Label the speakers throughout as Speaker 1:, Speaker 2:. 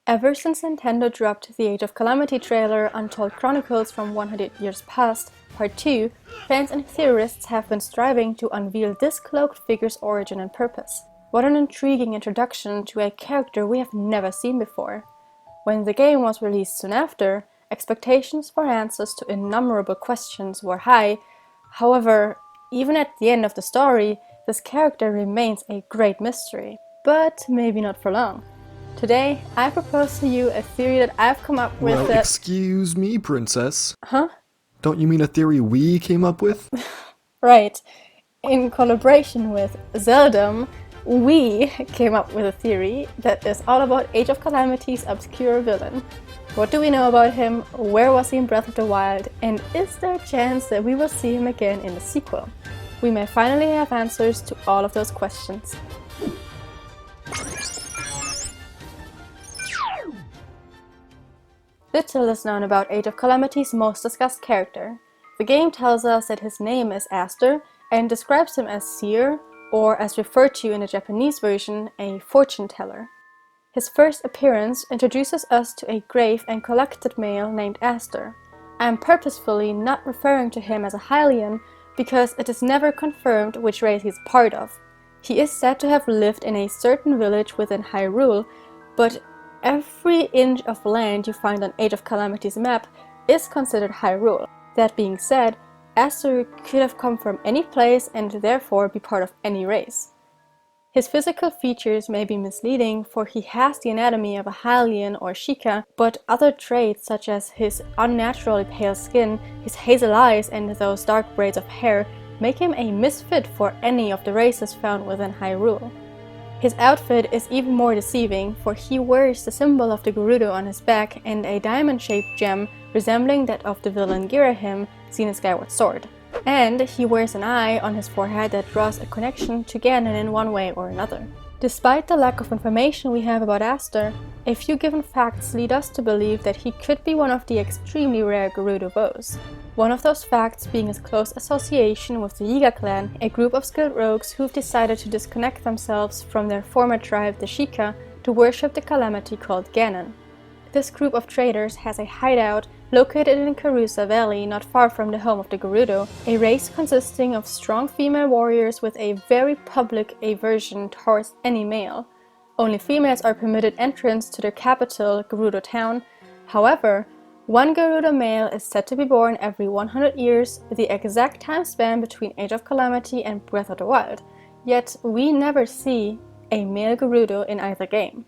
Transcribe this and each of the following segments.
Speaker 1: Ever since Nintendo dropped the Age of Calamity trailer Untold Chronicles from 100 Years Past, Part 2, fans and theorists have been striving to unveil this cloaked figure's origin and purpose. What an intriguing introduction to a character we have never seen before. When the game was released soon after, expectations for answers to innumerable questions were high. However, even at the end of the story, this character remains a great mystery. But maybe not for long. Today, I propose to you a theory that I've come up with
Speaker 2: Well, excuse me, princess.
Speaker 1: Huh?
Speaker 2: Don't you mean a theory we came up with?
Speaker 1: Right. In collaboration with Zeldom, we came up with a theory that is all about Age of Calamity's obscure villain. What do we know about him? Where was he in Breath of the Wild? And is there a chance that we will see him again in the sequel? We may finally have answers to all of those questions. Little is known about Age of Calamity's most discussed character. The game tells us that his name is Astor and describes him as seer, or as referred to in the Japanese version, a fortune teller. His first appearance introduces us to a grave and collected male named Astor. I am purposefully not referring to him as a Hylian because it is never confirmed which race he is part of. He is said to have lived in a certain village within Hyrule, but every inch of land you find on Age of Calamity's map is considered Hyrule. That being said, Astor could have come from any place and therefore be part of any race. His physical features may be misleading, for he has the anatomy of a Hylian or Sheikah, but other traits such as his unnaturally pale skin, his hazel eyes and those dark braids of hair make him a misfit for any of the races found within Hyrule. His outfit is even more deceiving, for he wears the symbol of the Gerudo on his back and a diamond-shaped gem resembling that of the villain Girahim seen in Skyward Sword. And he wears an eye on his forehead that draws a connection to Ganon in one way or another. Despite the lack of information we have about Astor, a few given facts lead us to believe that he could be one of the extremely rare Gerudo bows. One of those facts being his close association with the Yiga clan, a group of skilled rogues who've decided to disconnect themselves from their former tribe, the Sheikah, to worship the calamity called Ganon. This group of traders has a hideout located in Karusa Valley, not far from the home of the Gerudo, a race consisting of strong female warriors with a very public aversion towards any male. Only females are permitted entrance to their capital, Gerudo Town. However, one Gerudo male is said to be born every 100 years, the exact time span between Age of Calamity and Breath of the Wild, yet we never see a male Gerudo in either game.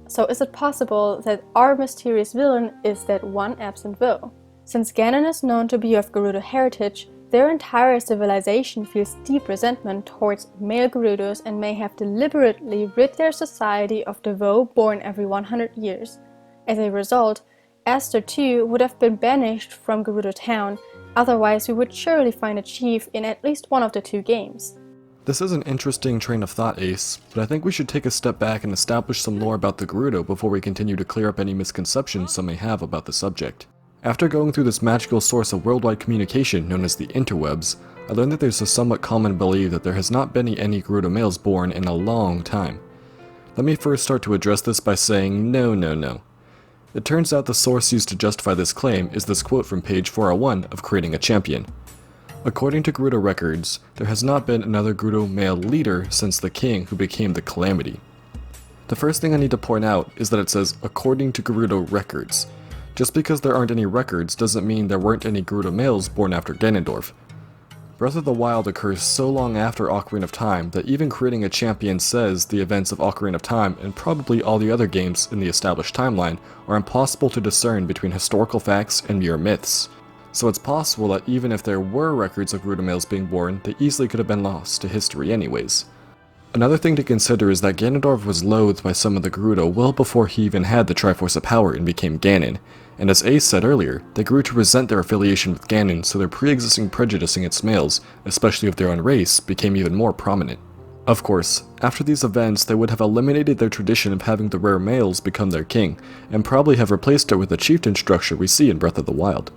Speaker 1: So is it possible that our mysterious villain is that one absent bow? Since Ganon is known to be of Gerudo heritage, their entire civilization feels deep resentment towards male Gerudos and may have deliberately rid their society of the vow born every 100 years. As a result, Astor too would have been banished from Gerudo Town, otherwise we would surely find a chief in at least one of the two games.
Speaker 2: This is an interesting train of thought, Ace, but I think we should take a step back and establish some lore about the Gerudo before we continue to clear up any misconceptions some may have about the subject. After going through this magical source of worldwide communication known as the interwebs, I learned that there's a somewhat common belief that there has not been any Gerudo males born in a long time. Let me first start to address this by saying no. It turns out the source used to justify this claim is this quote from page 401 of Creating a Champion. According to Gerudo records, there has not been another Gerudo male leader since the king who became the Calamity. The first thing I need to point out is that it says according to Gerudo records. Just because there aren't any records doesn't mean there weren't any Gerudo males born after Ganondorf. Breath of the Wild occurs so long after Ocarina of Time that even Creating a Champion says the events of Ocarina of Time and probably all the other games in the established timeline are impossible to discern between historical facts and mere myths. So it's possible that even if there were records of Gerudo males being born, they easily could have been lost to history anyways. Another thing to consider is that Ganondorf was loathed by some of the Gerudo well before he even had the Triforce of Power and became Ganon, and as Ace said earlier, they grew to resent their affiliation with Ganon, so their pre-existing prejudice against males, especially of their own race, became even more prominent. Of course, after these events they would have eliminated their tradition of having the rare males become their king, and probably have replaced it with the chieftain structure we see in Breath of the Wild.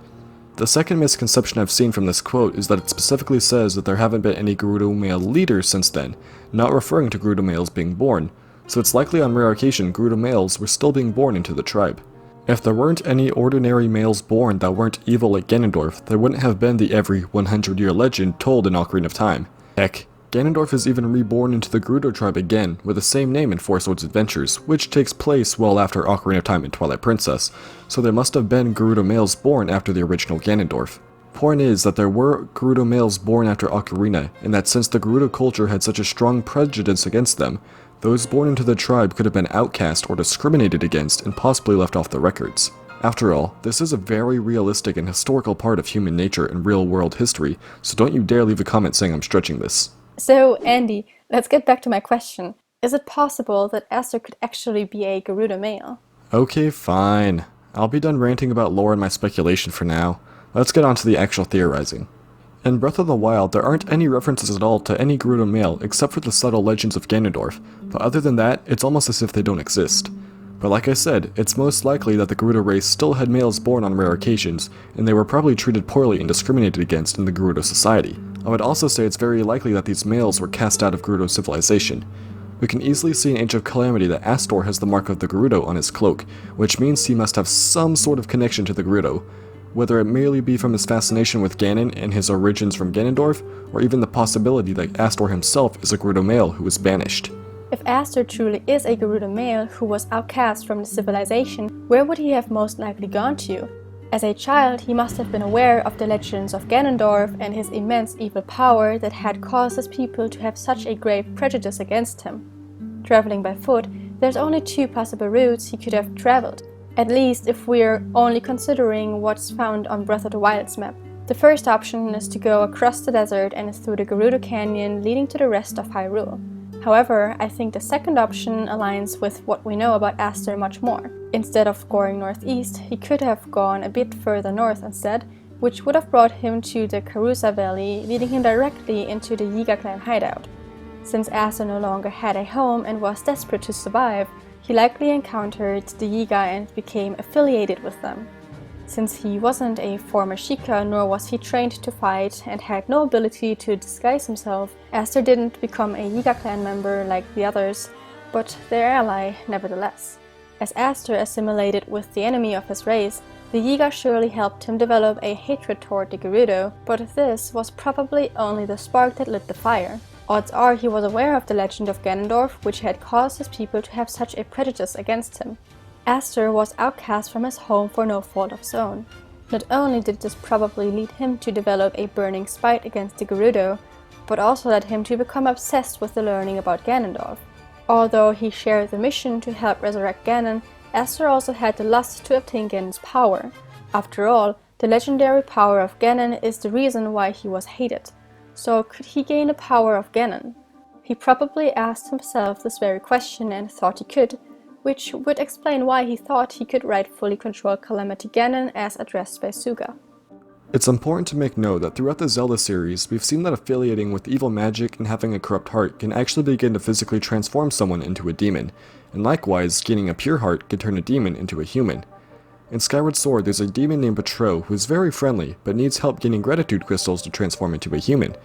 Speaker 2: The second misconception I've seen from this quote is that it specifically says that there haven't been any Gerudo male leaders since then, not referring to Gerudo males being born, so it's likely on rare occasion Gerudo males were still being born into the tribe. If there weren't any ordinary males born that weren't evil like Ganondorf, there wouldn't have been the every 100-year legend told in Ocarina of Time. Heck, Ganondorf is even reborn into the Gerudo tribe again with the same name in Four Swords Adventures, which takes place well after Ocarina of Time and Twilight Princess, so there must have been Gerudo males born after the original Ganondorf. Point is that there were Gerudo males born after Ocarina, and that since the Gerudo culture had such a strong prejudice against them, those born into the tribe could have been outcast or discriminated against and possibly left off the records. After all, this is a very realistic and historical part of human nature and real-world history, so don't you dare leave a comment saying I'm stretching this.
Speaker 1: So, Andy, let's get back to my question. Is it possible that Astor could actually be a Gerudo male?
Speaker 2: Okay, fine. I'll be done ranting about lore and my speculation for now. Let's get on to the actual theorizing. In Breath of the Wild, there aren't any references at all to any Gerudo male except for the subtle legends of Ganondorf, but other than that, it's almost as if they don't exist. But like I said, it's most likely that the Gerudo race still had males born on rare occasions, and they were probably treated poorly and discriminated against in the Gerudo society. I would also say it's very likely that these males were cast out of Gerudo civilization. We can easily see in Age of Calamity that Astor has the mark of the Gerudo on his cloak, which means he must have some sort of connection to the Gerudo, whether it merely be from his fascination with Ganon and his origins from Ganondorf, or even the possibility that Astor himself is a Gerudo male who was banished.
Speaker 1: If Astor truly is a Gerudo male who was outcast from the civilization, where would he have most likely gone to? As a child, he must have been aware of the legends of Ganondorf and his immense evil power that had caused his people to have such a grave prejudice against him. Traveling by foot, there's only two possible routes he could have traveled, at least if we're only considering what's found on Breath of the Wild's map. The first option is to go across the desert and through the Gerudo Canyon leading to the rest of Hyrule. However, I think the second option aligns with what we know about Astor much more. Instead of going northeast, he could have gone a bit further north instead, which would have brought him to the Karusa Valley, leading him directly into the Yiga clan hideout. Since Astor no longer had a home and was desperate to survive, he likely encountered the Yiga and became affiliated with them. Since he wasn't a former Sheikah, nor was he trained to fight and had no ability to disguise himself, Astor didn't become a Yiga clan member like the others, but their ally nevertheless. As Astor assimilated with the enemy of his race, the Yiga surely helped him develop a hatred toward the Gerudo, but this was probably only the spark that lit the fire. Odds are he was aware of the legend of Ganondorf, which had caused his people to have such a prejudice against him. Astor was outcast from his home for no fault of his own. Not only did this probably lead him to develop a burning spite against the Gerudo, but also led him to become obsessed with the learning about Ganondorf. Although he shared the mission to help resurrect Ganon, Astor also had the lust to obtain Ganon's power. After all, the legendary power of Ganon is the reason why he was hated. So could he gain the power of Ganon? He probably asked himself this very question and thought he could, which would explain why he thought he could rightfully control Calamity Ganon as addressed by Suga.
Speaker 2: It's important to make note that throughout the Zelda series, we've seen that affiliating with evil magic and having a corrupt heart can actually begin to physically transform someone into a demon, and likewise, gaining a pure heart can turn a demon into a human. In Skyward Sword, there's a demon named Patro who is very friendly, but needs help gaining gratitude crystals to transform into a human.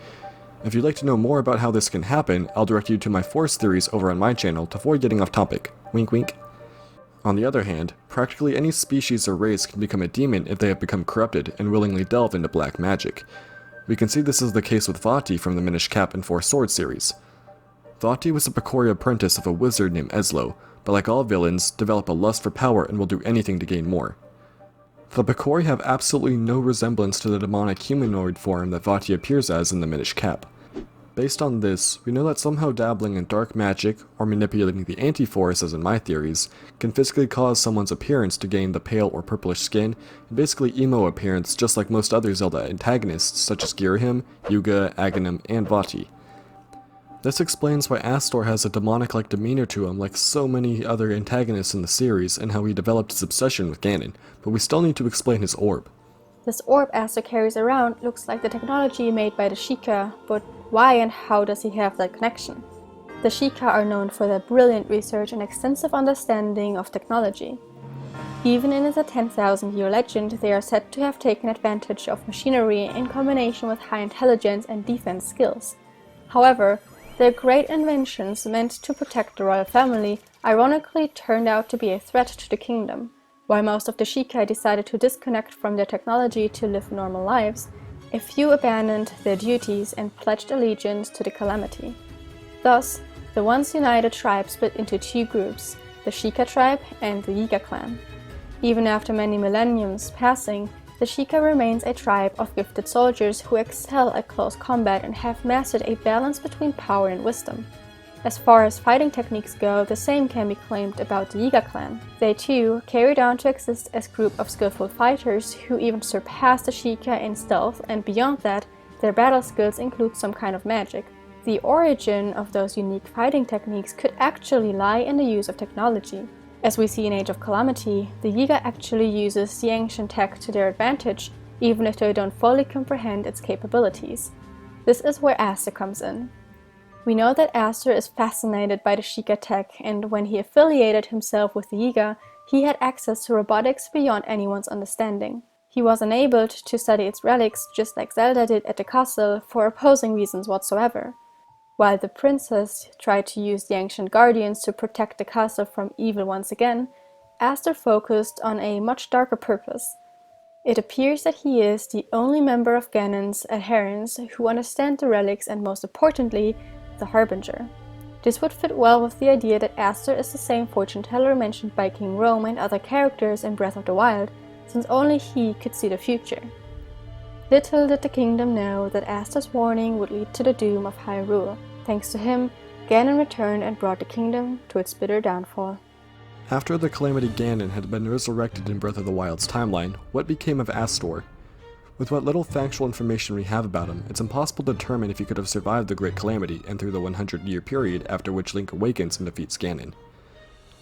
Speaker 2: If you'd like to know more about how this can happen, I'll direct you to my Force theories over on my channel to avoid getting off topic. Wink wink. On the other hand, practically any species or race can become a demon if they have become corrupted and willingly delve into black magic. We can see this is the case with Vati from the Minish Cap and Four Swords series. Vati was a Picori apprentice of a wizard named Eslo, but like all villains, develop a lust for power and will do anything to gain more. The Picori have absolutely no resemblance to the demonic humanoid form that Vati appears as in the Minish Cap. Based on this, we know that somehow dabbling in dark magic, or manipulating the anti-force as in my theories, can physically cause someone's appearance to gain the pale or purplish skin, and basically emo appearance just like most other Zelda antagonists such as Girahim, Yuga, Aghanim, and Vati. This explains why Astor has a demonic-like demeanor to him like so many other antagonists in the series and how he developed his obsession with Ganon, but we still need to explain his orb.
Speaker 1: This orb Astor carries around looks like the technology made by the Sheikah, but why and how does he have that connection? The Sheikah are known for their brilliant research and extensive understanding of technology. Even in the 10,000-year legend, they are said to have taken advantage of machinery in combination with high intelligence and defense skills. However, Their great inventions meant to protect the royal family ironically turned out to be a threat to the kingdom. While most of the Shikai decided to disconnect from their technology to live normal lives, a few abandoned their duties and pledged allegiance to the Calamity. Thus, the once united tribe split into two groups, the Sheikah tribe and the Yiga clan. Even after many millenniums passing, the Sheikah remains a tribe of gifted soldiers who excel at close combat and have mastered a balance between power and wisdom. As far as fighting techniques go, the same can be claimed about the Yiga clan. They too carried on to exist as a group of skillful fighters who even surpass the Sheikah in stealth, and beyond that, their battle skills include some kind of magic. The origin of those unique fighting techniques could actually lie in the use of technology. As we see in Age of Calamity, the Yiga actually uses the ancient tech to their advantage, even if they don't fully comprehend its capabilities. This is where Astor comes in. We know that Astor is fascinated by the Sheikah tech, and when he affiliated himself with the Yiga, he had access to robotics beyond anyone's understanding. He was enabled to study its relics just like Zelda did at the castle for opposing reasons whatsoever. While the princess tried to use the ancient guardians to protect the castle from evil once again, Astor focused on a much darker purpose. It appears that he is the only member of Ganon's adherents who understand the relics and, most importantly, the Harbinger. This would fit well with the idea that Astor is the same fortune teller mentioned by King Rome and other characters in Breath of the Wild, since only he could see the future. Little did the kingdom know that Astor's warning would lead to the doom of Hyrule. Thanks to him, Ganon returned and brought the kingdom to its bitter downfall.
Speaker 2: After the Calamity Ganon had been resurrected in Breath of the Wild's timeline, what became of Astor? With what little factual information we have about him, it's impossible to determine if he could have survived the Great Calamity and through the 100-year period after which Link awakens and defeats Ganon.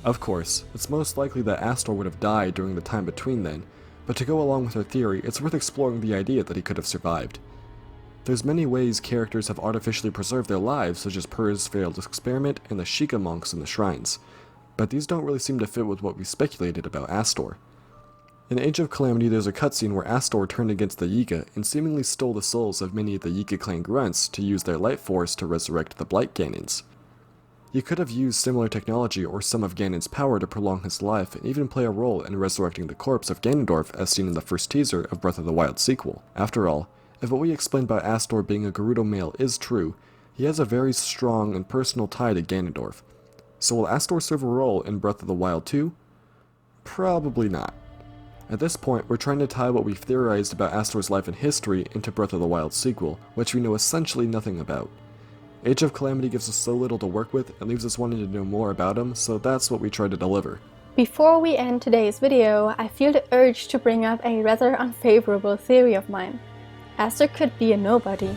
Speaker 2: Of course, it's most likely that Astor would have died during the time between then, but to go along with our theory, it's worth exploring the idea that he could have survived. There's many ways characters have artificially preserved their lives, such as Purr's failed experiment and the Sheikah monks in the shrines, but these don't really seem to fit with what we speculated about Astor. In Age of Calamity, there's a cutscene where Astor turned against the Yiga and seemingly stole the souls of many of the Yiga clan grunts to use their life force to resurrect the Blight Ganons. He could have used similar technology or some of Ganon's power to prolong his life and even play a role in resurrecting the corpse of Ganondorf as seen in the first teaser of Breath of the Wild sequel. After all, if what we explained about Astor being a Gerudo male is true, he has a very strong and personal tie to Ganondorf. So will Astor serve a role in Breath of the Wild 2? Probably not. At this point, we're trying to tie what we've theorized about Astor's life and history into Breath of the Wild sequel, which we know essentially nothing about. Age of Calamity gives us so little to work with and leaves us wanting to know more about him, so that's what we try to deliver.
Speaker 1: Before we end today's video, I feel the urge to bring up a rather unfavorable theory of mine. Astor could be a nobody.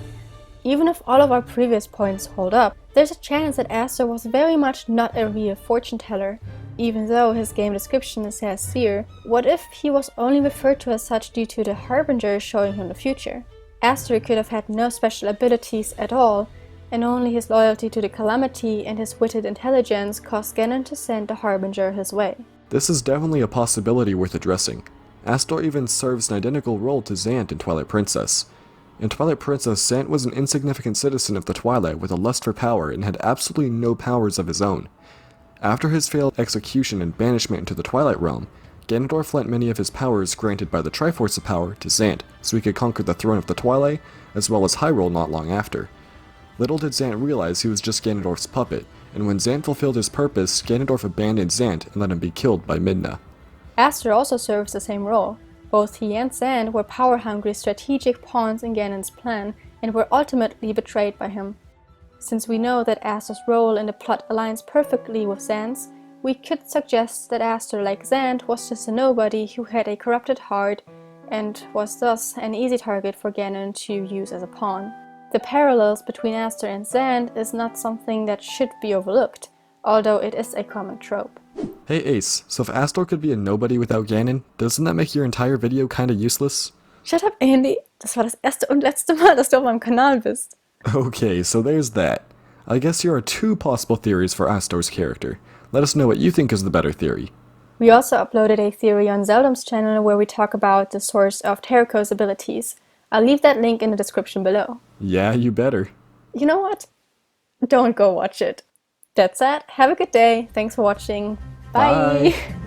Speaker 1: Even if all of our previous points hold up, there's a chance that Astor was very much not a real fortune teller. Even though his game description says seer, what if he was only referred to as such due to the Harbinger showing him the future? Astor could have had no special abilities at all, and only his loyalty to the Calamity and his witted intelligence caused Ganon to send the Harbinger his way.
Speaker 2: This is definitely a possibility worth addressing. Astor even serves an identical role to Zant in Twilight Princess. In Twilight Princess, Zant was an insignificant citizen of the Twilight with a lust for power and had absolutely no powers of his own. After his failed execution and banishment into the Twilight Realm, Ganondorf lent many of his powers granted by the Triforce of Power to Zant, so he could conquer the throne of the Twilight, as well as Hyrule not long after. Little did Zant realize he was just Ganondorf's puppet, and when Zant fulfilled his purpose, Ganondorf abandoned Zant and let him be killed by Midna.
Speaker 1: Astor also serves the same role. Both he and Zant were power-hungry strategic pawns in Ganon's plan and were ultimately betrayed by him. Since we know that Astor's role in the plot aligns perfectly with Zant's, we could suggest that Astor, like Zant, was just a nobody who had a corrupted heart and was thus an easy target for Ganon to use as a pawn. The parallels between Astor and Zant is not something that should be overlooked, although it is a common trope.
Speaker 2: Hey Ace, so if Astor could be a nobody without Ganon, doesn't that make your entire video kinda useless?
Speaker 1: Shut up, Andy! Das war das erste und letzte Mal, dass du auf meinem Kanal bist.
Speaker 2: Okay, so there's that. I guess here are two possible theories for Astor's character. Let us know what you think is the better theory.
Speaker 1: We also uploaded a theory on Zeldom's channel where we talk about the source of Terraco's abilities. I'll leave that link in the description below.
Speaker 2: Yeah, you better.
Speaker 1: You know what? don't go watch it. That said, have a good day. Thanks for watching. Bye!
Speaker 2: Bye!